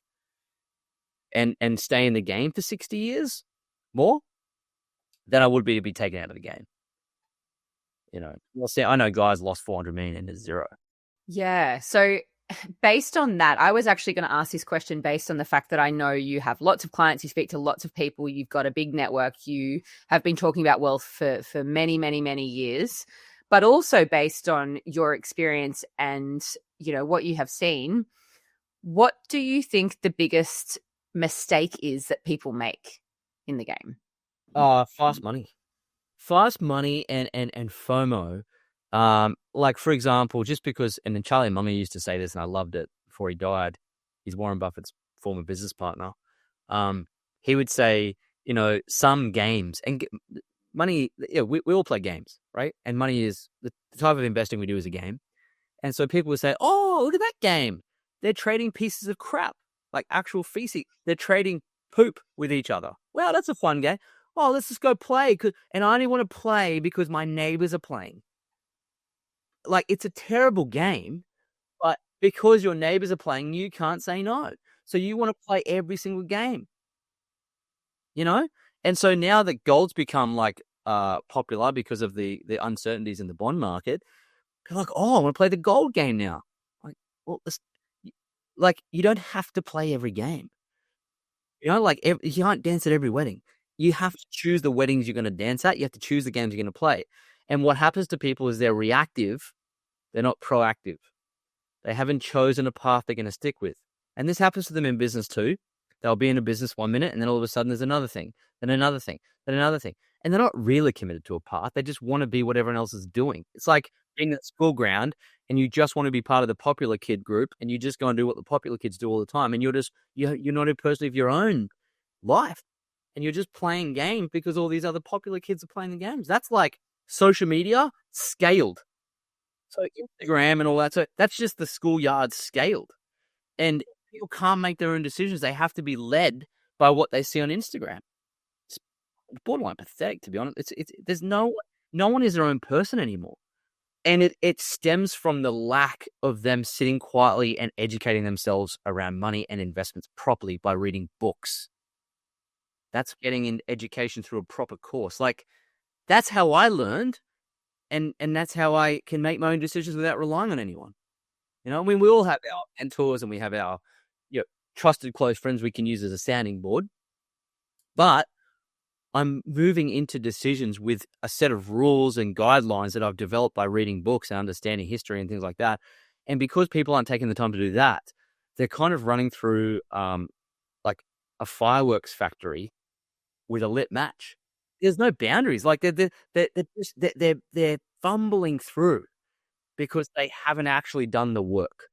and stay in the game for 60 years more than I would be to be taken out of the game. I know guys lost 400 million into zero. Yeah. So based on that, I was actually going to ask this question based on the fact that I know you have lots of clients, you speak to lots of people, you've got a big network, you have been talking about wealth for many, many, many years, but also based on your experience and, what you have seen. What do you think the biggest mistake is that people make in the game? Fast money and FOMO. Like, for example, just because, and then Charlie Munger used to say this, and I loved it before he died. He's Warren Buffett's former business partner. He would say, some games and money. We all play games, right? And money is the type of investing we do is a game. And so people would say, "Oh, look at that game! They're trading pieces of crap, like actual feces. They're trading poop with each other. Wow, that's a fun game. Oh, let's just go play. And I only want to play because my neighbors are playing." Like, it's a terrible game, but because your neighbors are playing, you can't say no. So you want to play every single game, And so now that gold's become like popular because of the uncertainties in the bond market, they're like, I want to play the gold game now. Like, well, you don't have to play every game. You can't dance at every wedding. You have to choose the weddings you're going to dance at. You have to choose the games you're going to play. And what happens to people is they're reactive. They're not proactive. They haven't chosen a path they're going to stick with. And this happens to them in business too. They'll be in a business 1 minute, and then all of a sudden there's another thing, then another thing, then another thing. And they're not really committed to a path. They just want to be what everyone else is doing. It's like being at school ground and you just want to be part of the popular kid group and you just go and do what the popular kids do all the time. And you're not a person of your own life. And you're just playing games because all these other popular kids are playing the games. That's like social media scaled. So Instagram and all that. So that's just the schoolyard scaled. And people can't make their own decisions. They have to be led by what they see on Instagram. It's borderline pathetic, to be honest. There's no one is their own person anymore. And it stems from the lack of them sitting quietly and educating themselves around money and investments properly by reading books. That's getting an education through a proper course. Like, that's how I learned. And that's how I can make my own decisions without relying on anyone. We all have our mentors and we have our trusted close friends we can use as a sounding board. But I'm moving into decisions with a set of rules and guidelines that I've developed by reading books and understanding history and things like that. And because people aren't taking the time to do that, they're kind of running through like a fireworks factory with a lit match. There's no boundaries. Like they're fumbling through because they haven't actually done the work.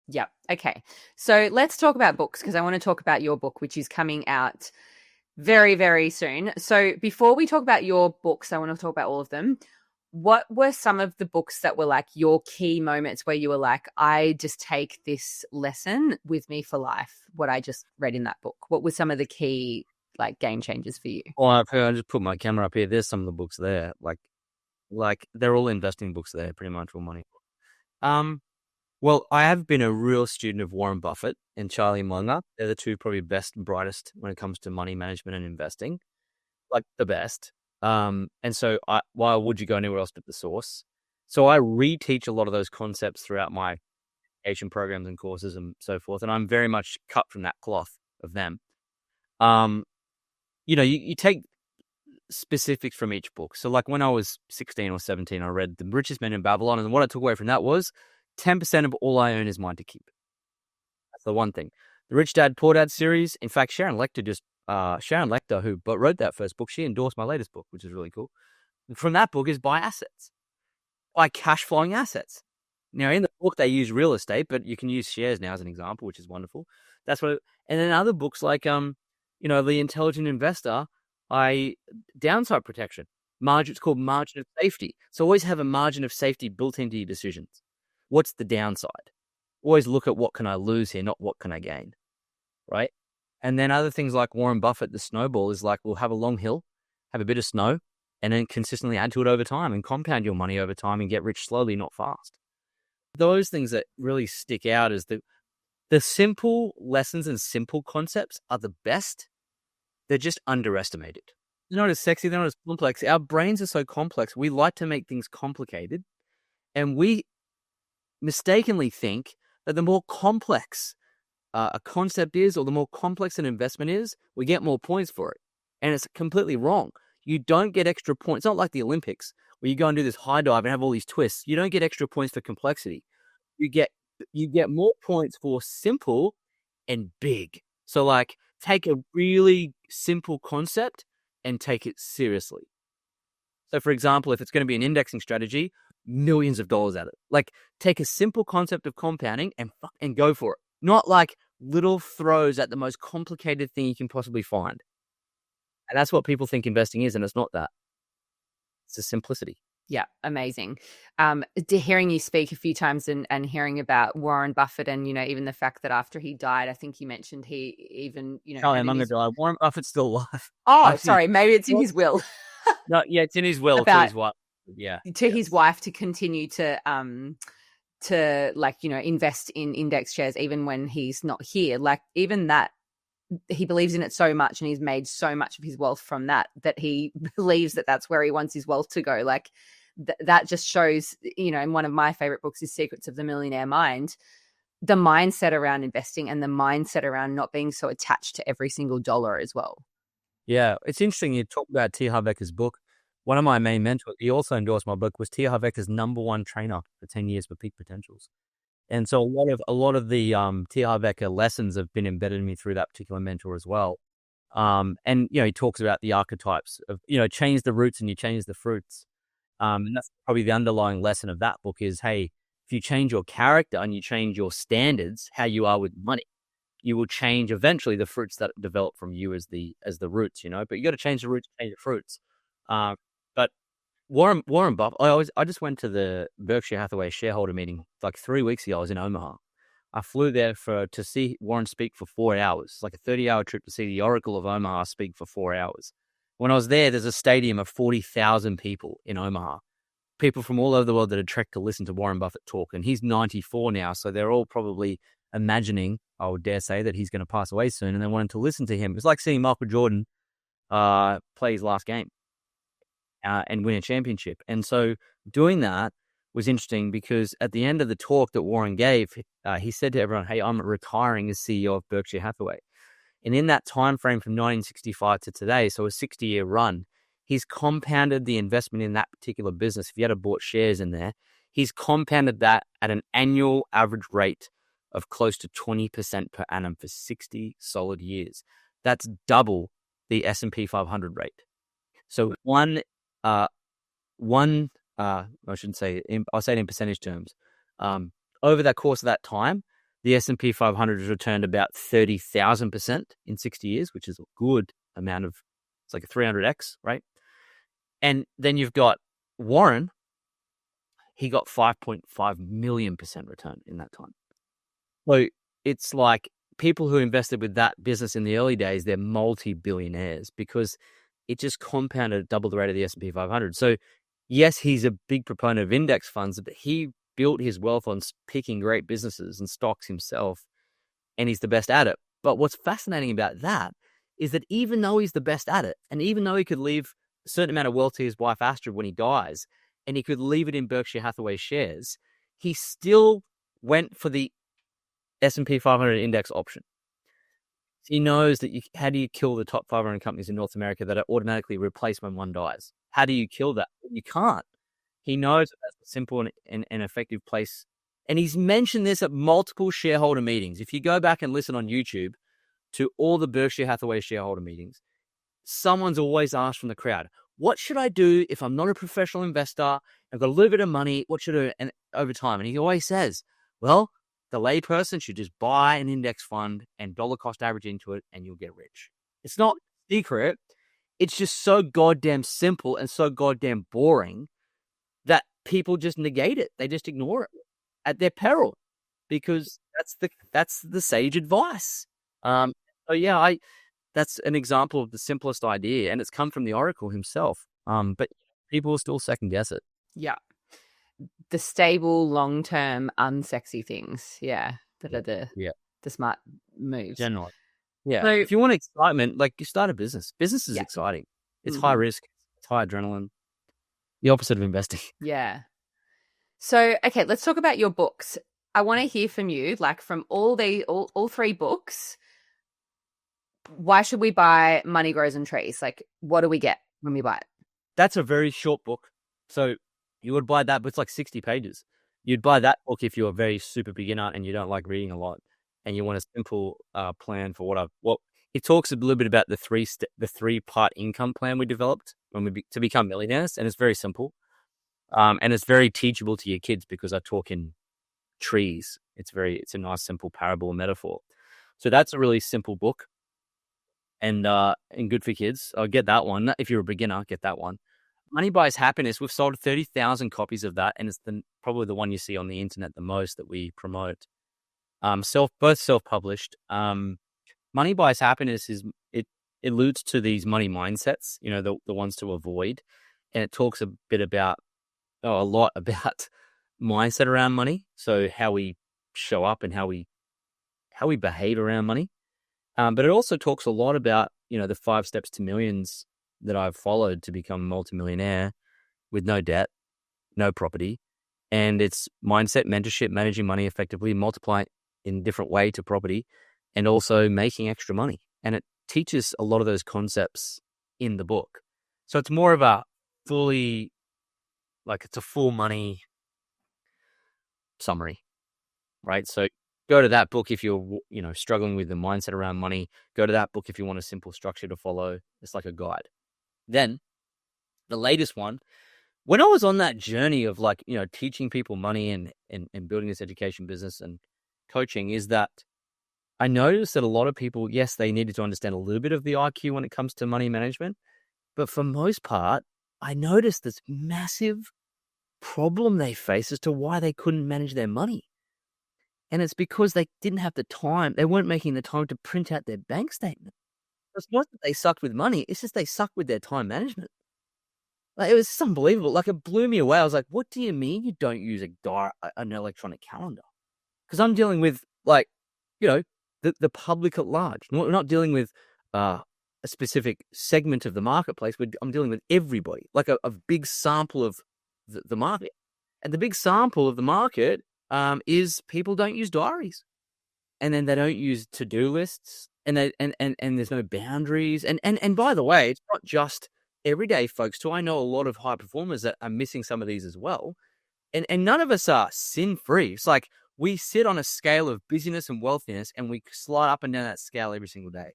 Yeah. Okay. So let's talk about books, because I want to talk about your book, which is coming out very, very soon. So before we talk about your books, I want to talk about all of them. What were some of the books that were like your key moments where you were like, I just take this lesson with me for life, what I just read in that book? What were some of the key like game changers for you? Well, I just put my camera up here. There's some of the books there. Like they're all investing books there, pretty much all money. Well, I have been a real student of Warren Buffett and Charlie Munger. They're the two probably best and brightest when it comes to money management and investing, like the best. And so why would you go anywhere else but the source? So I reteach a lot of those concepts throughout my Asian programs and courses and so forth. And I'm very much cut from that cloth of them. You take specifics from each book. So like when I was 16 or 17, I read The Richest Man in Babylon. And what I took away from that was 10% of all I own is mine to keep. That's the one thing. The Rich Dad, Poor Dad series. In fact, Sharon Lecter, who wrote that first book, she endorsed my latest book, which is really cool. From that book is buy assets, buy cash flowing assets. Now in the book, they use real estate, but you can use shares now as an example, which is wonderful. That's what, and then other books like, The Intelligent Investor, downside protection. It's called margin of safety. So always have a margin of safety built into your decisions. What's the downside? Always look at what can I lose here, not what can I gain, right? And then other things like Warren Buffett, the snowball is like, we'll have a long hill, have a bit of snow, and then consistently add to it over time and compound your money over time and get rich slowly, not fast. Those things that really stick out is the simple lessons and simple concepts are the best. They're just underestimated. They're not as sexy, they're not as complex. Our brains are so complex. We like to make things complicated, and we mistakenly think that the more complex a concept is, or the more complex an investment is, we get more points for it. And it's completely wrong. You don't get extra points. It's not like the Olympics where you go and do this high dive and have all these twists. You don't get extra points for complexity. You get more points for simple and big. So like take a really simple concept and take it seriously. So for example, if it's going to be an indexing strategy, millions of dollars at it. Like take a simple concept of compounding and go for it. Not like little throws at the most complicated thing you can possibly find. And that's what people think investing is, and it's not that. It's the simplicity. Yeah, amazing. Hearing you speak a few times and hearing about Warren Buffett and, even the fact that after he died, I think you mentioned he even, Charlie Munger died. Warren Buffett's still alive. Oh, sorry. Maybe it's in his will. No, yeah, it's in his will to his wife. Yeah. To his wife to continue to invest in index shares even when he's not here. Like even that, he believes in it so much and he's made so much of his wealth from that he believes that that's where he wants his wealth to go. Like that just shows, in one of my favorite books is Secrets of the Millionaire Mind, the mindset around investing and the mindset around not being so attached to every single dollar as well. Yeah. It's interesting you talk about T. Harv Eker's book. One of my main mentors, he also endorsed my book, was T. Harv Eker's #1 trainer for 10 years for Peak Potentials. And so a lot of the T. Harv Eker lessons have been embedded in me through that particular mentor as well. And he talks about the archetypes of, change the roots and you change the fruits. And that's probably the underlying lesson of that book is, hey, if you change your character and you change your standards, how you are with money, you will change eventually the fruits that develop from you as the roots, but you got to change the roots, change the fruits. But Warren Buffett, I just went to the Berkshire Hathaway shareholder meeting like 3 weeks ago. I was in Omaha. I flew there to see Warren speak for 4 hours. It's like a 30-hour trip to see the Oracle of Omaha speak for 4 hours. When I was there's a stadium of 40,000 people in Omaha. People from all over the world that had trekked to listen to Warren Buffett talk. And he's 94 now, so they're all probably imagining, I would dare say, that he's going to pass away soon, and they wanted to listen to him. It's like seeing Michael Jordan play his last game and win a championship. And so doing that was interesting because at the end of the talk that Warren gave, he said to everyone, hey, I'm retiring as CEO of Berkshire Hathaway. And in that time frame from 1965 to today, so a 60-year run, he's compounded the investment in that particular business. If you had bought shares in there, he's compounded that at an annual average rate of close to 20% per annum for 60 solid years. That's double the S&P 500 rate. So I shouldn't say, I'll say it in percentage terms. Over that course of that time, the S&P 500 has returned about 30,000% in 60 years, which is good amount of, it's like a 300x, right? And then you've got Warren, he got 5.5 million% return in that time. So it's like people who invested with that business in the early days, they're multi-billionaires because it just compounded at double the rate of the S&P 500. So yes, he's a big proponent of index funds, but he built his wealth on picking great businesses and stocks himself, and he's the best at it. But what's fascinating about that is that even though he's the best at it, and even though he could leave a certain amount of wealth to his wife Astrid when he dies, and he could leave it in Berkshire Hathaway shares, he still went for the S&P 500 index option. He knows that how do you kill the top 500 companies in North America that are automatically replaced when one dies? How do you kill that? You can't. He knows that that's a simple and effective place. And he's mentioned this at multiple shareholder meetings. If you go back and listen on YouTube to all the Berkshire Hathaway shareholder meetings, someone's always asked from the crowd, what should I do if I'm not a professional investor? I've got a little bit of money. What should I do? And over time? And he always says, well, the layperson should just buy an index fund and dollar cost average into it and you'll get rich. It's not secret. It's just so goddamn simple and so goddamn boring that people just negate it. They just ignore it at their peril because that's the sage advice. So yeah, that's an example of the simplest idea, and it's come from the Oracle himself. But people still second guess it. Yeah. The stable, long-term, unsexy things. Yeah. That are the smart moves. Generally. Yeah. So, if you want excitement, like you start a business. Business is exciting. It's high risk. It's high adrenaline. The opposite of investing. Yeah. So, okay, let's talk about your books. I want to hear from you, like from all three books. Why should we buy Money Grows on Trees? Like, what do we get when we buy it? That's a very short book. So you would buy that, but it's like 60 pages. You'd buy that book if you're a very super beginner and you don't like reading a lot and you want a simple plan for what it talks a little bit about the three-part income plan we developed to become millionaires. And it's very simple. And it's very teachable to your kids because I talk in trees. It's a nice, simple parable and metaphor. So that's a really simple book. And good for kids. I'll get that one. If you're a beginner, get that one. Money Buys Happiness. We've sold 30,000 copies of that, and it's probably the one you see on the internet the most that we promote. Both self-published. Money Buys Happiness it alludes to these money mindsets, the ones to avoid, and it talks a lot about mindset around money. So how we show up and how we behave around money. But it also talks a lot about, the 5 steps to millions that I've followed to become a multimillionaire with no debt, no property. And it's mindset, mentorship, managing money effectively, multiply it in a different way to property, and also making extra money. And it teaches a lot of those concepts in the book. So it's more of it's a full money summary, right? So go to that book if you're, struggling with the mindset around money. Go to that book if you want a simple structure to follow. It's like a guide. Then the latest one, when I was on that journey of teaching people money and building this education business and coaching, is that I noticed that a lot of people, yes, they needed to understand a little bit of the IQ when it comes to money management. But for most part, I noticed this massive problem they face as to why they couldn't manage their money. And it's because they didn't have the time. They weren't making the time to print out their bank statement. It's not that they sucked with money. It's just they sucked with their time management. Like, it was just unbelievable. Like, it blew me away. I was like, what do you mean you don't use an electronic calendar? Because I'm dealing with, the public at large. We're not dealing with a specific segment of the marketplace. I'm dealing with everybody, like a big sample of the market. And the big sample of the market is people don't use diaries, and then they don't use to-do lists, and there's no boundaries. And by the way, it's not just everyday folks too. I know a lot of high performers that are missing some of these as well. And none of us are sin-free. It's like we sit on a scale of busyness and wealthiness, and we slide up and down that scale every single day.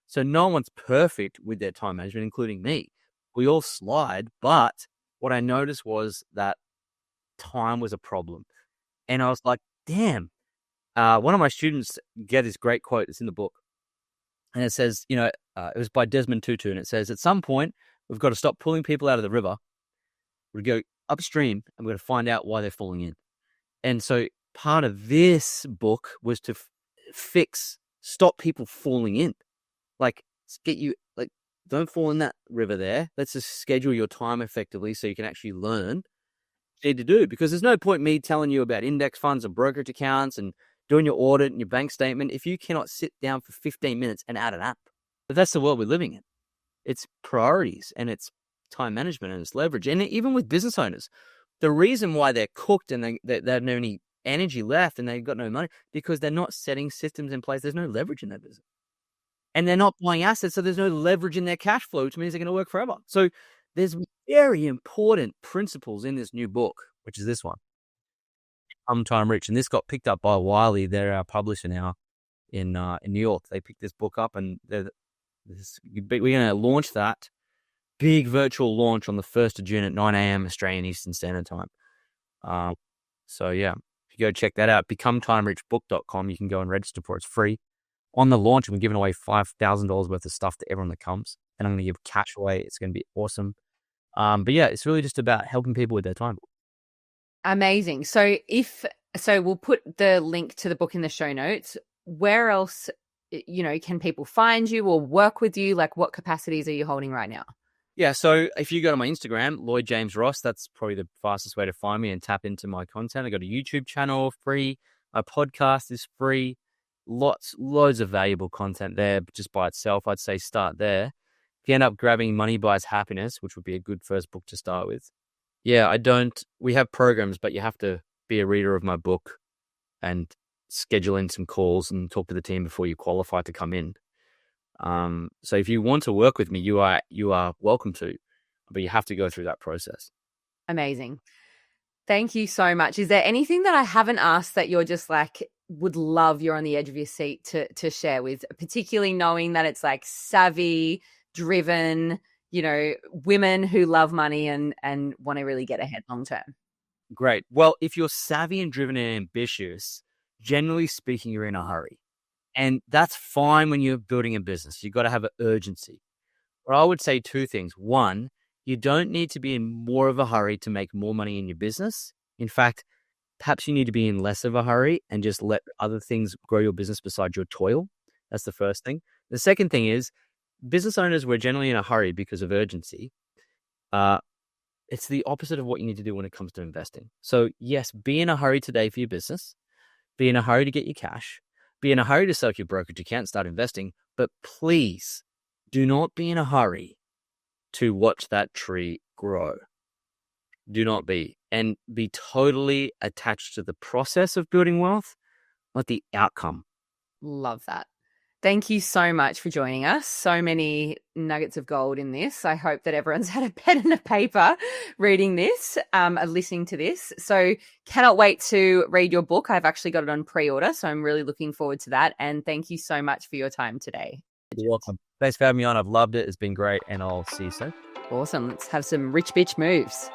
So no one's perfect with their time management, including me. We all slide, but what I noticed was that time was a problem. And I was like, damn. One of my students get this great quote. It's in the book. And it says, it was by Desmond Tutu, and it says, at some point, we've got to stop pulling people out of the river. We go upstream, and we're going to find out why they're falling in. And so part of this book was to stop people falling in. Like, get you, like, don't fall in that river there. Let's just schedule your time effectively so you can actually learn what you need to do. Because there's no point me telling you about index funds and brokerage accounts and doing your audit and your bank statement if you cannot sit down for 15 minutes and add it up. But that's the world we're living in. It's priorities and it's time management and it's leverage. And even with business owners, the reason why they're cooked and they have no any energy left and they've got no money, because they're not setting systems in place. There's no leverage in their business. And they're not buying assets, so there's no leverage in their cash flow, which means they're going to work forever. So there's very important principles in this new book, which is this one, Time Rich. And this got picked up by Wiley. They're our publisher now in New York. They picked this book up, and we're going to launch that big virtual launch on the 1st of June at 9 a.m. Australian Eastern Standard Time. So yeah, if you go check that out, becometimerichbook.com, you can go and register for it. It's free. On the launch, we're giving away $5,000 worth of stuff to everyone that comes, and I'm going to give cash away. It's going to be awesome. But yeah, it's really just about helping people with their time. Amazing. So we'll put the link to the book in the show notes. Where else, can people find you or work with you? Like, what capacities are you holding right now? Yeah, so if you go to my Instagram, Lloyd James Ross, that's probably the fastest way to find me and tap into my content. I got a YouTube channel, free. My podcast is free. Loads of valuable content there, but just by itself, I'd say start there. If you end up grabbing Money Buys Happiness, which would be a good first book to start with. Yeah, we have programs, but you have to be a reader of my book and schedule in some calls and talk to the team before you qualify to come in. So if you want to work with me, you are welcome to, but you have to go through that process. Amazing. Thank you so much. Is there anything that I haven't asked that you're just like, would love, you're on the edge of your seat to share with, particularly knowing that it's like savvy, driven, women who love money and want to really get ahead long term? Great. Well, if you're savvy and driven and ambitious, generally speaking, you're in a hurry. And that's fine when you're building a business. You've got to have an urgency. But I would say two things. One, you don't need to be in more of a hurry to make more money in your business. In fact, perhaps you need to be in less of a hurry and just let other things grow your business besides your toil. That's the first thing. The second thing is, business owners, we're generally in a hurry because of urgency. It's the opposite of what you need to do when it comes to investing. So yes, be in a hurry today for your business. Be in a hurry to get your cash. Be in a hurry to sell your brokerage account, start investing. But please do not be in a hurry to watch that tree grow. Do not be. And be totally attached to the process of building wealth, not the outcome. Love that. Thank you so much for joining us. So many nuggets of gold in this. I hope that everyone's had a pen and a paper reading this, listening to this. So cannot wait to read your book. I've actually got it on pre-order, so I'm really looking forward to that. And thank you so much for your time today. You're welcome. Thanks for having me on. I've loved it. It's been great, and I'll see you soon. Awesome. Let's have some rich bitch moves.